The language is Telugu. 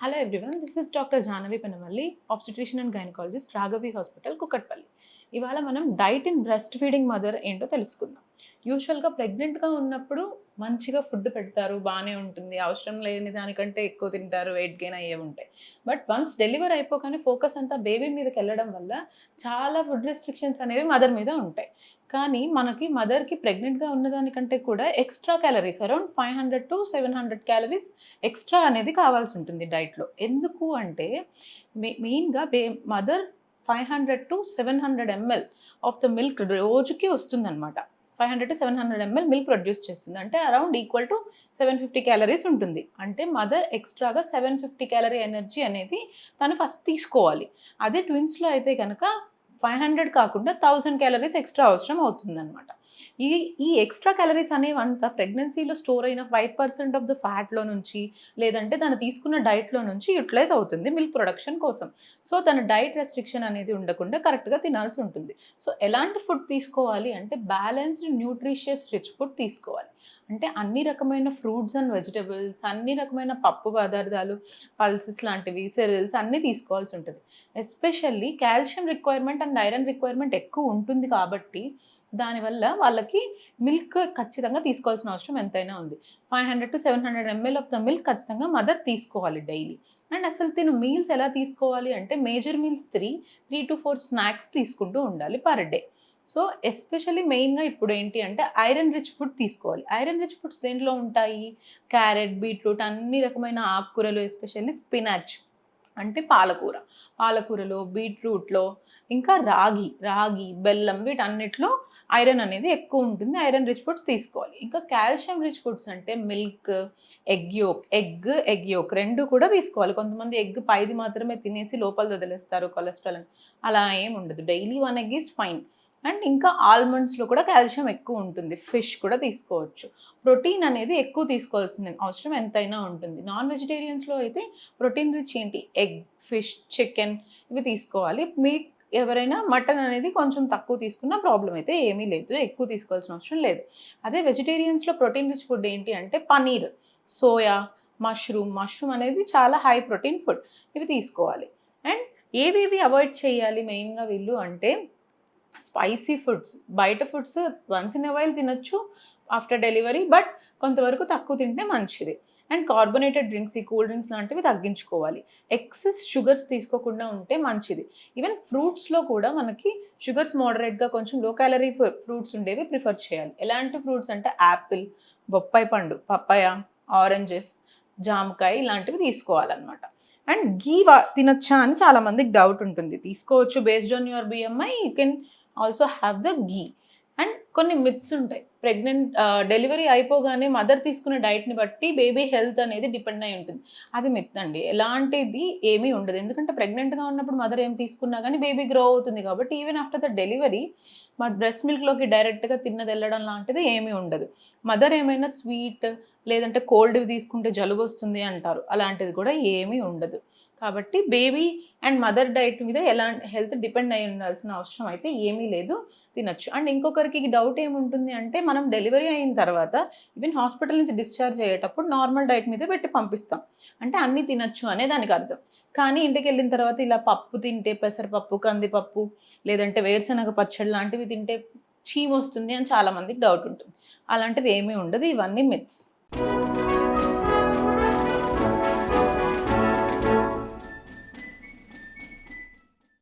Hello everyone, this is Dr. Jahnavi Penamalli, obstetrician and gynecologist, Raghavi Hospital, Kukatpalli. ఇవాళ మనం diet in breast feeding mother ఏంటో తెలుసుకుందాం. యూజువల్గా ప్రెగ్నెంట్గా ఉన్నప్పుడు మంచిగా ఫుడ్ పెడతారు, బాగానే ఉంటుంది, అవసరం లేని దానికంటే ఎక్కువ తింటారు, వెయిట్ గెయిన్ అయ్యే ఉంటాయి. బట్ వన్స్ డెలివర్ అయిపోగానే ఫోకస్ అంతా బేబీ మీదకి వెళ్ళడం వల్ల చాలా ఫుడ్ రెస్ట్రిక్షన్స్ అనేవి మదర్ మీద ఉంటాయి. కానీ మనకి మదర్కి ప్రెగ్నెంట్గా ఉన్నదానికంటే కూడా extra calories around 500 to 700 calories extra అనేది కావాల్సి ఉంటుంది డైట్లో. ఎందుకు అంటే మెయిన్గా mother 500 to 700 ml of the milk రోజుకి వస్తుందన్నమాట. 500 to 700 ml మిల్క్ ప్రొడ్యూస్ చేస్తుంది. అంటే అరౌండ్ ఈక్వల్ టు 750 క్యాలరీస్ ఉంటుంది. అంటే మదర్ ఎక్స్ట్రాగా 750 క్యాలరీ ఎనర్జీ అనేది తను ఫస్ట్ తీసుకోవాలి. అదే ట్విన్స్లో అయితే కనుక 500 కాకుండా 1000 క్యాలరీస్ ఎక్స్ట్రా అవసరం అవుతుందన్నమాట. ఈ ఈ ఎక్స్ట్రా క్యాలరీస్ అనేవంతా ప్రెగ్నెన్సీలో స్టోర్ అయిన 5% ఆఫ్ ద ఫ్యాట్లో నుంచి, లేదంటే తను తీసుకున్న డైట్లో నుంచి యూటిలైజ్ అవుతుంది మిల్క్ ప్రొడక్షన్ కోసం. సో తన డైట్ రెస్ట్రిక్షన్ అనేది ఉండకుండా కరెక్ట్గా తినాల్సి ఉంటుంది. సో ఎలాంటి ఫుడ్ తీసుకోవాలి అంటే బ్యాలెన్స్డ్ న్యూట్రిషియస్ రిచ్ ఫుడ్ తీసుకోవాలి. అంటే అన్ని రకమైన ఫ్రూట్స్ అండ్ వెజిటబుల్స్, అన్ని రకమైన పప్పు పదార్థాలు, పల్సెస్ లాంటివి, సెరల్స్ అన్నీ తీసుకోవాల్సి ఉంటుంది. Especially calcium requirement and iron requirement ఎక్కువ ఉంటుంది కాబట్టి దానివల్ల వాళ్ళకి మిల్క్ ఖచ్చితంగా తీసుకోవాల్సిన అవసరం ఎంతైనా ఉంది. 500 to 700 ml of the milk ఖచ్చితంగా మదర్ తీసుకోవాలి డైలీ. అండ్ అసలు తిను మీల్స్ ఎలా తీసుకోవాలి అంటే మేజర్ మీల్స్ 3 to 4 స్నాక్స్ తీసుకుంటూ ఉండాలి పర్ డే. సో ఎస్పెషల్లీ మెయిన్గా ఇప్పుడు ఏంటి అంటే ఐరన్ రిచ్ ఫుడ్ తీసుకోవాలి. ఐరన్ రిచ్ ఫుడ్స్ దేంట్లో ఉంటాయి? క్యారెట్, బీట్రూట్, అన్ని రకమైన ఆకుకూరలు, ఎస్పెషల్లీ స్పినాచ్ అంటే పాలకూరలో, బీట్రూట్లో, ఇంకా రాగి, బెల్లం, వీటన్నిటిలో ఐరన్ అనేది ఎక్కువ ఉంటుంది. ఐరన్ రిచ్ ఫుడ్స్ తీసుకోవాలి. ఇంకా కాల్షియం రిచ్ ఫుడ్స్ అంటే మిల్క్, ఎగ్ యోక్ 2 కూడా తీసుకోవాలి. కొంతమంది ఎగ్ పైది మాత్రమే తినేసి లోపల వదిలేస్తారు కొలెస్ట్రాల్ అని. అలా ఏమి ఉండదు. Daily 1 egg is fine. And ఇంకా ఆల్మండ్స్లో కూడా కాల్షియం ఎక్కువ ఉంటుంది. ఫిష్ కూడా తీసుకోవచ్చు. ప్రోటీన్ అనేది ఎక్కువ తీసుకోవాల్సిన అవసరం ఎంతైనా ఉంటుంది. నాన్ వెజిటేరియన్స్లో అయితే ప్రోటీన్ రిచ్ ఏంటి ఎగ్, ఫిష్, చికెన్ ఇవి తీసుకోవాలి. మీట్ ఎవరైనా మటన్ అనేది కొంచెం తక్కువ తీసుకున్న ప్రాబ్లం అయితే ఏమీ లేదు. ఎక్కువ తీసుకోవాల్సిన అవసరం లేదు. అదే వెజిటేరియన్స్లో ప్రోటీన్ రిచ్ ఫుడ్ ఏంటి అంటే పనీర్, సోయా, మష్రూమ్ అనేది చాలా హై ప్రోటీన్ ఫుడ్. ఇవి తీసుకోవాలి. అండ్ ఏవేవి అవాయిడ్ చేయాలి మెయిన్గా వీళ్ళు అంటే స్పైసీ ఫుడ్స్, బయట foods once in a while తినొచ్చు ఆఫ్టర్ డెలివరీ, బట్ కొంతవరకు తక్కువ తింటే మంచిది. అండ్ కార్బొనేటెడ్ డ్రింక్స్, ఈ కూల్ డ్రింక్స్ లాంటివి తగ్గించుకోవాలి. ఎక్సెస్ షుగర్స్ తీసుకోకుండా ఉంటే మంచిది. ఈవెన్ ఫ్రూట్స్లో కూడా మనకి షుగర్స్ మోడరేట్గా కొంచెం లో క్యాలరీ ఫ్రూట్స్ ఉండేవి ప్రిఫర్ చేయాలి. ఎలాంటి ఫ్రూట్స్ అంటే యాపిల్, బొప్పాయి పండు, పప్పాయ, ఆరెంజెస్, జామకాయ ఇలాంటివి తీసుకోవాలన్నమాట. అండ్ తినొచ్చా అని చాలామందికి డౌట్ ఉంటుంది. తీసుకోవచ్చు based on your BMI, you can also have the ghee. And కొన్ని మిత్స్ ఉంటాయి. డెలివరీ అయిపోగానే మదర్ తీసుకునే డైట్ని బట్టి బేబీ హెల్త్ అనేది డిపెండ్ అయి ఉంటుంది. అది మిత్ అండి. ఎలాంటిది ఏమీ ఉండదు. ఎందుకంటే ప్రెగ్నెంట్గా ఉన్నప్పుడు మదర్ ఏం తీసుకున్నా కానీ బేబీ గ్రో అవుతుంది కాబట్టి ఈవెన్ ఆఫ్టర్ ద డెలివరీ మా బ్రెస్ట్ మిల్క్లోకి డైరెక్ట్గా తిన్నది వెళ్ళడం లాంటిది ఏమీ ఉండదు. మదర్ ఏమైనా స్వీట్ లేదంటే కోల్డ్వి తీసుకుంటే జలుబు వస్తుంది అంటారు. అలాంటిది కూడా ఏమీ ఉండదు. కాబట్టి బేబీ అండ్ మదర్ డైట్ మీద ఎలాంటి హెల్త్ డిపెండ్ అయి ఉండాల్సిన అవసరం అయితే ఏమీ లేదు, తినొచ్చు. అండ్ ఇంకొకరికి డౌట్ ఏముంటుంది అంటే మనం డెలివరీ అయిన తర్వాత ఈవెన్ హాస్పిటల్ నుంచి డిశ్చార్జ్ అయ్యేటప్పుడు నార్మల్ డైట్ మీద పెట్టి పంపిస్తాం. అంటే అన్నీ తినొచ్చు అనే దానికి అర్థం. కానీ ఇంటికి వెళ్ళిన తర్వాత ఇలా పప్పు తింటే, పెసరపప్పు, కందిపప్పు, లేదంటే వేరుశనగ పచ్చడి లాంటివి తింటే చీమొస్తుంది అని చాలామందికి డౌట్ ఉంటుంది. అలాంటిది ఏమీ ఉండదు. ఇవన్నీ మిత్స్.